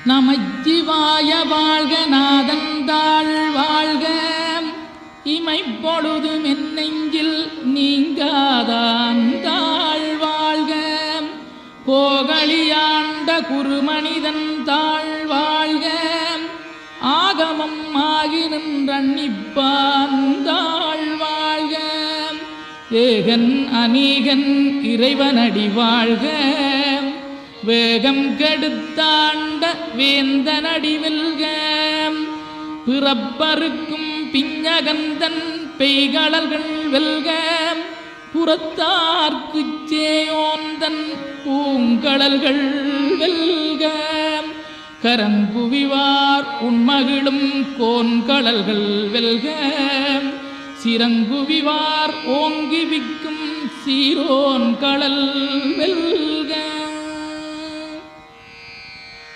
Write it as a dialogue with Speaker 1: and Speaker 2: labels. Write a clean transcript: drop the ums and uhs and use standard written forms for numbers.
Speaker 1: நமச்சிவாய வாழ்க நாதந்தாள் வாழ்க இமைப்பொழுதும் என் நெஞ்சில் நீங்காதாந்தாள் வாழ்க கோகலியாண்ட குருமனிதன் தாழ் வாழ்க ஆகமம் ஆகி நின்றன்னிப்பான் தாழ் வாழ்க ஏகன் அநீகன் இறைவனடி வாழ்க வேகம் கெடுத்தாண்ட வேந்தனடி வெல்க பிறப்பருக்கும் பிஞ்சகந்தன் பெய்களல்கள் வெல்க புறத்தார்க்குச் சேயோந்தன் பூங்கடல்கள் வெல்க கரங்குவிவார் உண்மகிழும் கோன்கடல்கள் வெல்க சிறங்குவிவார் ஓங்கி விக்கும் சீரோன் கடல் வெல்க.